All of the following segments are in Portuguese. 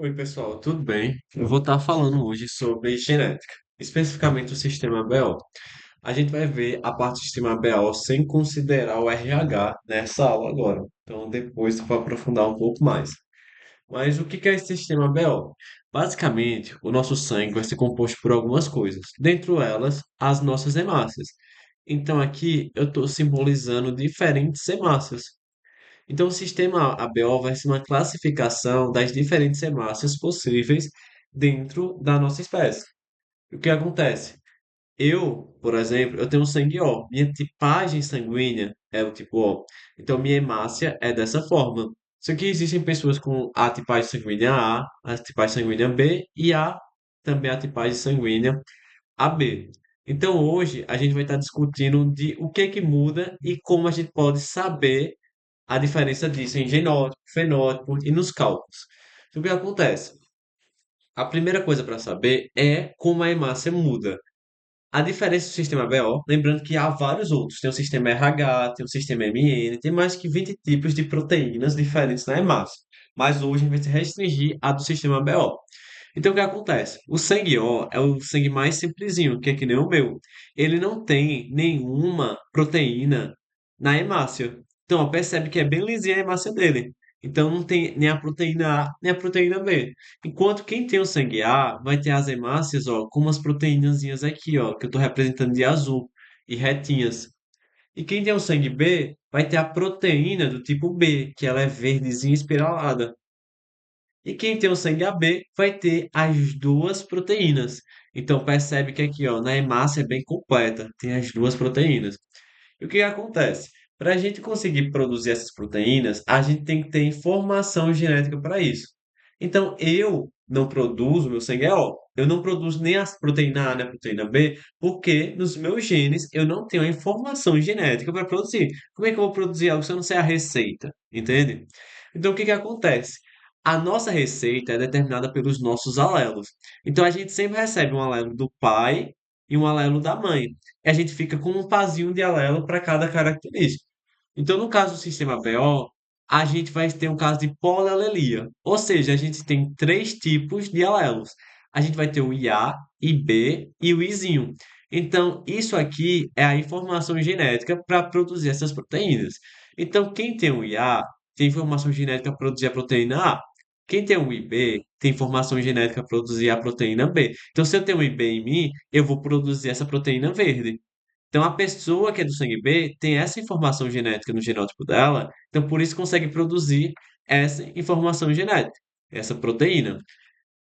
Oi, pessoal, tudo bem? Eu vou estar falando hoje sobre genética, especificamente o sistema BO. A gente vai ver a parte do sistema BO sem considerar o RH nessa aula agora. Então, depois eu vou aprofundar um pouco mais. Mas o que é esse sistema BO? Basicamente, o nosso sangue vai ser composto por algumas coisas, dentre elas, as nossas hemácias. Então, aqui eu estou simbolizando diferentes hemácias. Então, o sistema ABO vai ser uma classificação das diferentes hemácias possíveis dentro da nossa espécie. O que acontece? Eu, por exemplo, eu tenho sangue O. Minha tipagem sanguínea é o tipo O. Então, minha hemácia é dessa forma. Só que existem pessoas com a tipagem sanguínea A tipagem sanguínea B e também a tipagem sanguínea AB. Então, hoje a gente vai estar discutindo de o que que muda e como a gente pode saber a diferença disso em genótipo, fenótipo e nos cálculos. Então, o que acontece? A primeira coisa para saber é como a hemácia muda. A diferença do sistema BO, lembrando que há vários outros, tem o sistema RH, tem o sistema MN, tem mais que 20 tipos de proteínas diferentes na hemácia. Mas hoje a gente vai se restringir à do sistema BO. Então, o que acontece? O sangue O é o sangue mais simplesinho, que é que nem o meu. Ele não tem nenhuma proteína na hemácia. Então, ó, percebe que é bem lisinha a hemácia dele. Então, não tem nem a proteína A, nem a proteína B. Enquanto quem tem o sangue A vai ter as hemácias, ó, com umas proteínazinhas aqui, ó, que eu estou representando de azul e retinhas. E quem tem o sangue B vai ter a proteína do tipo B, que ela é verdezinha espiralada. E quem tem o sangue AB vai ter as duas proteínas. Então percebe que aqui, ó, na hemácia é bem completa, tem as duas proteínas. E o que acontece? Para a gente conseguir produzir essas proteínas, a gente tem que ter informação genética para isso. Então eu não produzo, meu sangue é O. Eu não produzo nem a proteína A nem a proteína B, porque nos meus genes eu não tenho a informação genética para produzir. Como é que eu vou produzir algo se eu não sei a receita? Entende? Então o que que acontece? A nossa receita é determinada pelos nossos alelos. Então a gente sempre recebe um alelo do pai e um alelo da mãe. E a gente fica com um pazinho de alelo para cada característica. Então, no caso do sistema BO, a gente vai ter um caso de polialelia. Ou seja, a gente tem três tipos de alelos. A gente vai ter o IA, IB e o Izinho. Então, isso aqui é a informação genética para produzir essas proteínas. Então, quem tem o IA tem informação genética para produzir a proteína A. Quem tem um IB tem informação genética para produzir a proteína B. Então, se eu tenho um IB em mim, eu vou produzir essa proteína verde. Então, a pessoa que é do sangue B tem essa informação genética no genótipo dela, então por isso consegue produzir essa informação genética, essa proteína.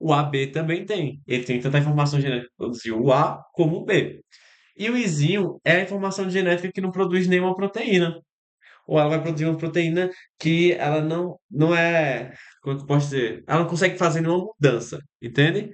O AB também tem. Ele tem tanta informação genética para produzir o A como o B. E o Izinho é a informação genética que não produz nenhuma proteína. Ou ela vai produzir uma proteína que ela não é, como é que eu posso dizer? Ela não consegue fazer nenhuma mudança, entende?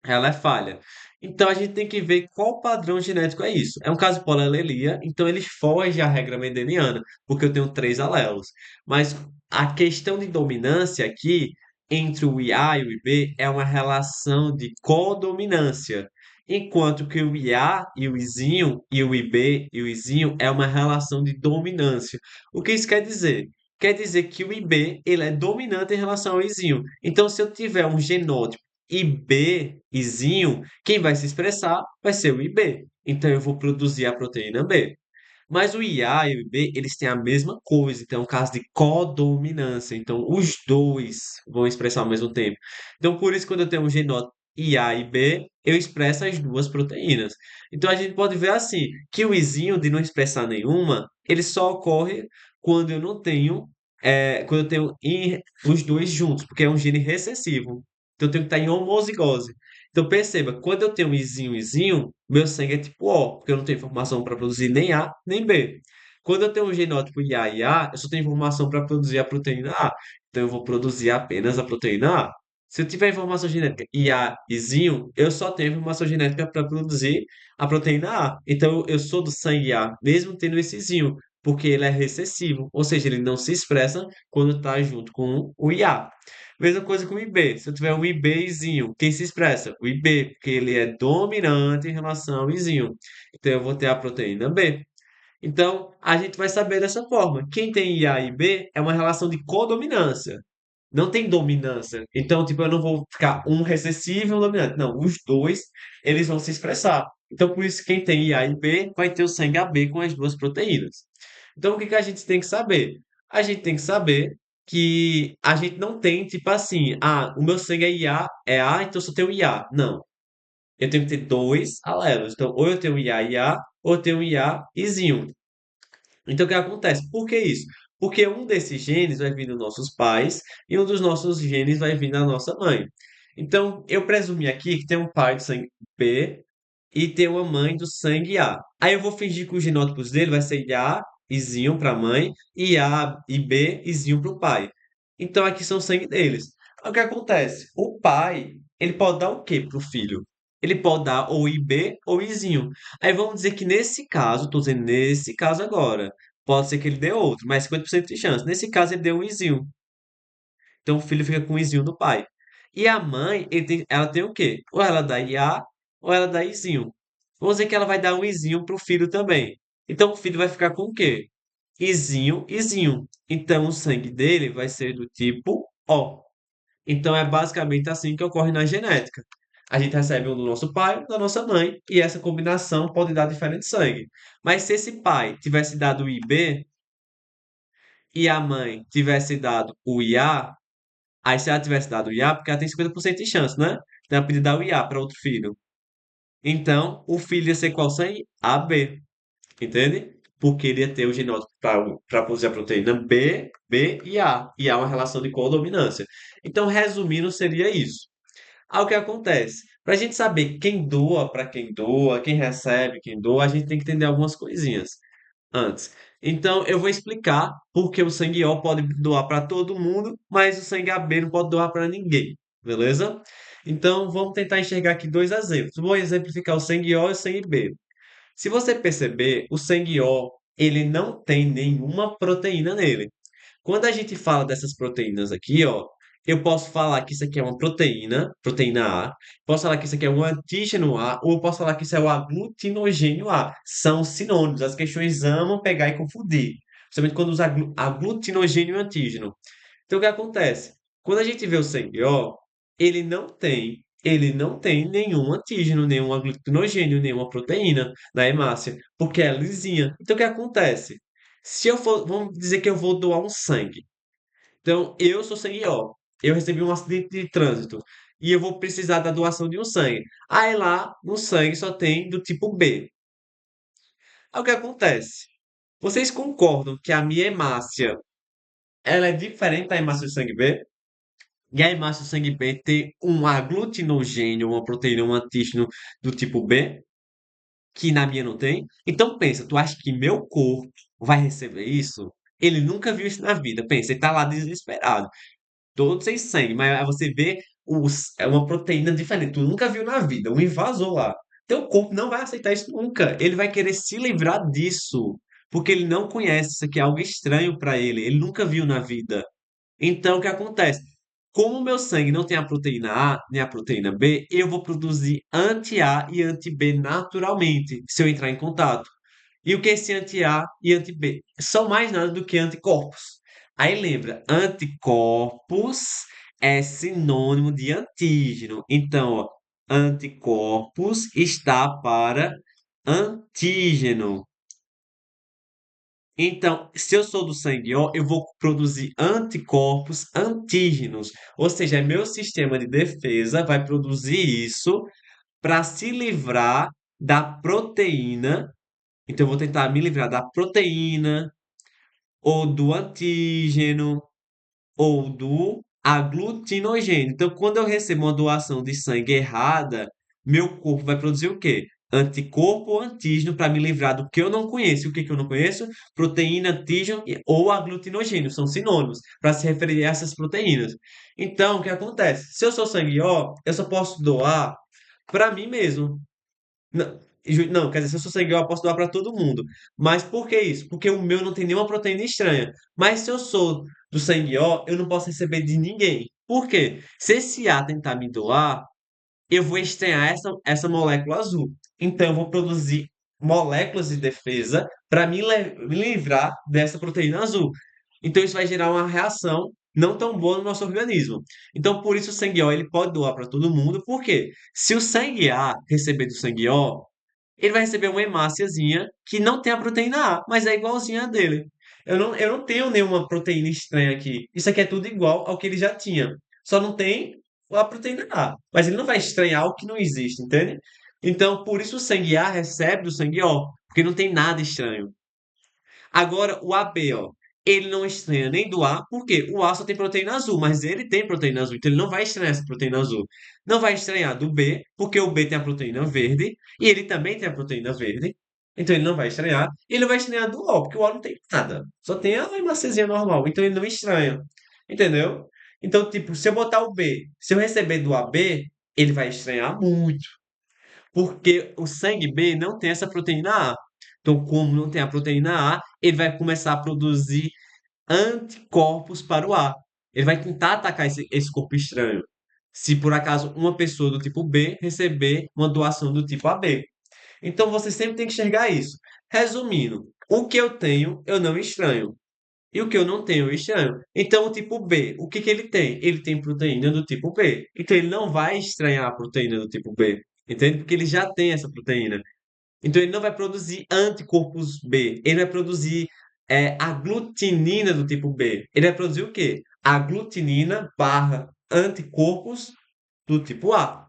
Ela é falha. Então a gente tem que ver qual padrão genético é isso. É um caso de polialelia, então ele foge à regra mendeliana, porque eu tenho três alelos. Mas a questão de dominância aqui entre o IA e o IB é uma relação de codominância, enquanto que o IA e o Izinho e o IB e o Izinho é uma relação de dominância. O que isso quer dizer? Quer dizer que o IB ele é dominante em relação ao Izinho. Então, se eu tiver um genótipo IB, Izinho, quem vai se expressar vai ser o IB. Então eu vou produzir a proteína B. Mas o IA e o IB, eles têm a mesma coisa, então é um caso de codominância. Então os dois vão expressar ao mesmo tempo. Então por isso quando eu tenho um genótipo IA e B, eu expresso as duas proteínas. Então a gente pode ver assim, que o Izinho de não expressar nenhuma, ele só ocorre quando eu não tenho quando eu tenho os dois juntos, porque é um gene recessivo. Então eu tenho que estar em homozigose. Então perceba, quando eu tenho izinho, izinho, meu sangue é tipo O, porque eu não tenho informação para produzir nem A nem B. Quando eu tenho um genótipo IA e A, eu só tenho informação para produzir a proteína A. Então eu vou produzir apenas a proteína A. Se eu tiver informação genética IA izinho, eu só tenho informação genética para produzir a proteína A. Então eu sou do sangue A, mesmo tendo esse izinho, porque ele é recessivo, ou seja, ele não se expressa quando está junto com o IA. Mesma coisa com o IB. Se eu tiver um IBzinho, quem se expressa? O IB, porque ele é dominante em relação ao Izinho. Então eu vou ter a proteína B. Então a gente vai saber dessa forma. Quem tem IA e B é uma relação de codominância. Não tem dominância. Então, tipo, eu não vou ficar um recessivo e um dominante. Não, os dois, eles vão se expressar. Então, por isso, quem tem IA e B vai ter o sangue AB com as duas proteínas. Então, o que que a gente tem que saber? A gente tem que saber que a gente não tem, tipo assim, o meu sangue é IA, é A, então eu só tenho IA. Não. Eu tenho que ter dois alelos. Então, ou eu tenho IA IA, ou eu tenho IA Izinho. Então, o que acontece? Por que isso? Porque um desses genes vai vir dos nossos pais e um dos nossos genes vai vir da nossa mãe. Então, eu presumi aqui que tem um pai do sangue B e tem uma mãe do sangue A. Aí eu vou fingir que os genótipos dele vai ser A, Izinho para a mãe, e A e B, Izinho para o pai. Então, aqui são o sangue deles. Aí o que acontece? O pai, ele pode dar o quê para o filho? Ele pode dar ou IB ou Izinho. Aí vamos dizer que nesse caso, estou dizendo nesse caso agora, pode ser que ele dê outro, mas 50% de chance. Nesse caso, ele deu um izinho. Então, o filho fica com o izinho do pai. E a mãe, ela tem o quê? Ou ela dá IA, ou ela dá izinho. Vamos dizer que ela vai dar um izinho para o filho também. Então, o filho vai ficar com o quê? Izinho, izinho. Então, o sangue dele vai ser do tipo O. Então, é basicamente assim que ocorre na genética. A gente recebe um do nosso pai, da nossa mãe, e essa combinação pode dar diferente sangue. Mas se esse pai tivesse dado o IB e a mãe tivesse dado o IA, aí se ela tivesse dado o IA, porque ela tem 50% de chance, né? Então ela podia dar o IA para outro filho. Então, o filho ia ser qual sangue? AB, entende? Porque ele ia ter o genótipo para produzir a proteína B, B e A. E há uma relação de codominância. Então, resumindo, seria isso. Aí o que acontece? Para a gente saber quem doa para quem doa, quem recebe, quem doa, a gente tem que entender algumas coisinhas antes. Então, eu vou explicar porque o sangue O pode doar para todo mundo, mas o sangue AB não pode doar para ninguém, beleza? Então, vamos tentar enxergar aqui dois exemplos. Vou exemplificar o sangue O e o sangue B. Se você perceber, o sangue O, ele não tem nenhuma proteína nele. Quando a gente fala dessas proteínas aqui, ó, eu posso falar que isso aqui é uma proteína, proteína A, posso falar que isso aqui é um antígeno A, ou eu posso falar que isso é o aglutinogênio A. São sinônimos. As questões amam pegar e confundir, principalmente quando usa aglutinogênio e antígeno. Então, o que acontece? Quando a gente vê o sangue O, ele não tem nenhum antígeno, nenhum aglutinogênio, nenhuma proteína na hemácia, porque é lisinha. Então, o que acontece? Se eu for, vamos dizer que eu vou doar um sangue. Então, eu sou sangue O. Eu recebi um acidente de trânsito e eu vou precisar da doação de um sangue. Aí lá, no sangue só tem do tipo B. Aí o que acontece? Vocês concordam que a minha hemácia, ela é diferente da hemácia do sangue B? E a hemácia do sangue B tem um aglutinogênio, uma proteína, um antígeno do tipo B, que na minha não tem? Então pensa, tu acha que meu corpo vai receber isso? Ele nunca viu isso na vida. Pensa, ele tá lá desesperado. Todos sem sangue, mas aí você vê é uma proteína diferente, tu nunca viu na vida, um invasor lá. Teu corpo não vai aceitar isso nunca. Ele vai querer se livrar disso, porque ele não conhece, isso aqui é algo estranho para ele, ele nunca viu na vida. Então, o que acontece? Como o meu sangue não tem a proteína A nem a proteína B, eu vou produzir anti-A e anti-B naturalmente, se eu entrar em contato. E o que é esse anti-A e anti-B? São mais nada do que anticorpos. Aí lembra, anticorpos é sinônimo de antígeno. Então, ó, anticorpos está para antígeno. Então, se eu sou do sangue O, eu vou produzir anticorpos antígenos. Ou seja, meu sistema de defesa vai produzir isso para se livrar da proteína. Então, eu vou tentar me livrar da proteína, ou do antígeno, ou do aglutinogênio. Então, quando eu recebo uma doação de sangue errada, meu corpo vai produzir o quê? Anticorpo ou antígeno para me livrar do que eu não conheço. E o que que eu não conheço? Proteína, antígeno ou aglutinogênio. São sinônimos para se referir a essas proteínas. Então, o que acontece? Se eu sou sangue O, eu só posso doar para mim mesmo. Não, não, quer dizer, se eu sou sangue O, eu posso doar para todo mundo. Mas por que isso? Porque o meu não tem nenhuma proteína estranha. Mas se eu sou do sangue O, eu não posso receber de ninguém. Por quê? Se esse A tentar me doar, eu vou estranhar essa molécula azul. Então, eu vou produzir moléculas de defesa para me livrar dessa proteína azul. Então, isso vai gerar uma reação não tão boa no nosso organismo. Então, por isso o sangue O ele pode doar para todo mundo, porque se o sangue A receber do sangue O, ele vai receber uma hemáciazinha que não tem a proteína A, mas é igualzinha a dele. Eu não tenho nenhuma proteína estranha aqui. Isso aqui é tudo igual ao que ele já tinha. Só não tem a proteína A. Mas ele não vai estranhar o que não existe, entende? Então, por isso o sangue A recebe do sangue O, porque não tem nada estranho. Agora, o AB, ó, ele não estranha nem do A, porque o A só tem proteína azul, mas ele tem proteína azul, então ele não vai estranhar essa proteína azul. Não vai estranhar do B, porque o B tem a proteína verde, e ele também tem a proteína verde, então ele não vai estranhar. E ele não vai estranhar do O, porque o O não tem nada, só tem a hemáciazinha normal, então ele não estranha, entendeu? Então, tipo, se eu botar o B, se eu receber do AB, ele vai estranhar muito, porque o sangue B não tem essa proteína A. Então, como não tem a proteína A, ele vai começar a produzir anticorpos para o A. Ele vai tentar atacar esse corpo estranho. Se por acaso uma pessoa do tipo B receber uma doação do tipo AB. Então você sempre tem que enxergar isso. Resumindo, o que eu tenho, eu não estranho. E o que eu não tenho, eu estranho. Então, o tipo B, o que que ele tem? Ele tem proteína do tipo B. Então, ele não vai estranhar a proteína do tipo B. Entende? Porque ele já tem essa proteína. Então ele não vai produzir anticorpos B, ele vai produzir aglutinina do tipo B. Ele vai produzir o quê? Aglutinina barra anticorpos do tipo A.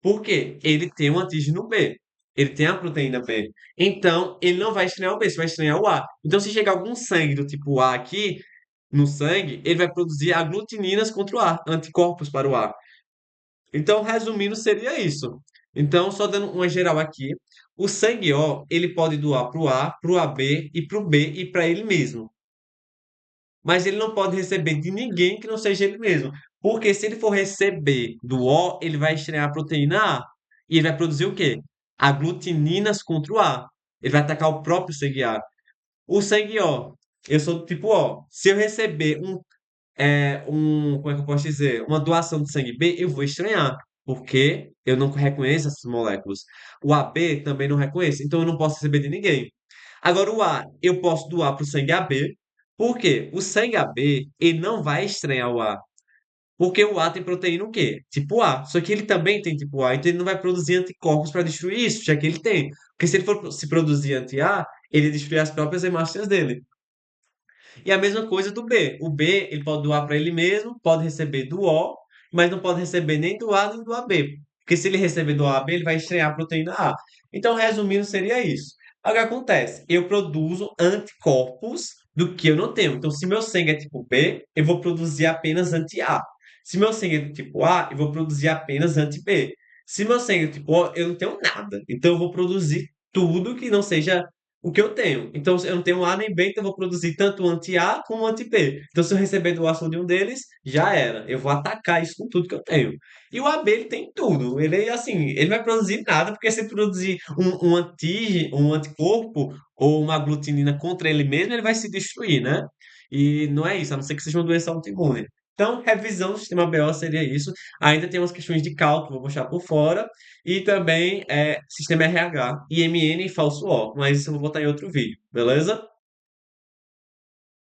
Por quê? Ele tem um antígeno B. Ele tem a proteína B. Então, ele não vai estranhar o B, você vai estranhar o A. Então, se chegar algum sangue do tipo A aqui no sangue, ele vai produzir aglutininas contra o A, anticorpos para o A. Então, resumindo, seria isso. Então, só dando uma geral aqui, o sangue O, ele pode doar para o A, para o AB e para o B e para ele mesmo. Mas ele não pode receber de ninguém que não seja ele mesmo. Porque se ele for receber do O, ele vai estranhar a proteína A. E ele vai produzir o quê? Aglutininas contra o A. Ele vai atacar o próprio sangue A. O sangue O, eu sou do tipo O. Se eu receber como é que eu posso dizer? Uma doação de sangue B, eu vou estranhar, porque eu não reconheço essas moléculas. O AB também não reconheço, então eu não posso receber de ninguém. Agora, o A, eu posso doar para o sangue AB, porque o sangue AB, ele não vai estranhar o A. Porque o A tem proteína o quê? Tipo A. Só que ele também tem tipo A, então ele não vai produzir anticorpos para destruir isso, já que ele tem. Porque se ele for se produzir anti-A, ele destruir as próprias hemácias dele. E a mesma coisa do B. O B, ele pode doar para ele mesmo, pode receber do O, mas não pode receber nem do A nem do AB. Porque se ele receber do AB, ele vai estranhar a proteína A. Então, resumindo, seria isso. O que acontece? Eu produzo anticorpos do que eu não tenho. Então, se meu sangue é tipo B, eu vou produzir apenas anti-A. Se meu sangue é do tipo A, eu vou produzir apenas anti-B. Se meu sangue é do tipo O, eu não tenho nada. Então, eu vou produzir tudo que não seja o que eu tenho. Então, eu não tenho A nem B, então eu vou produzir tanto anti-A como anti-B. Então, se eu receber doação de um deles, já era. Eu vou atacar isso com tudo que eu tenho. E o AB, ele tem tudo. Ele, assim, ele vai produzir nada, porque se produzir um anticorpo ou uma aglutinina contra ele mesmo, ele vai se destruir, né? E não é isso, a não ser que seja uma doença autoimune. Então, revisão do sistema BO seria isso. Ainda tem umas questões de cálculo, vou puxar por fora. E também sistema RH, IMN e falso O. Mas isso eu vou botar em outro vídeo, beleza?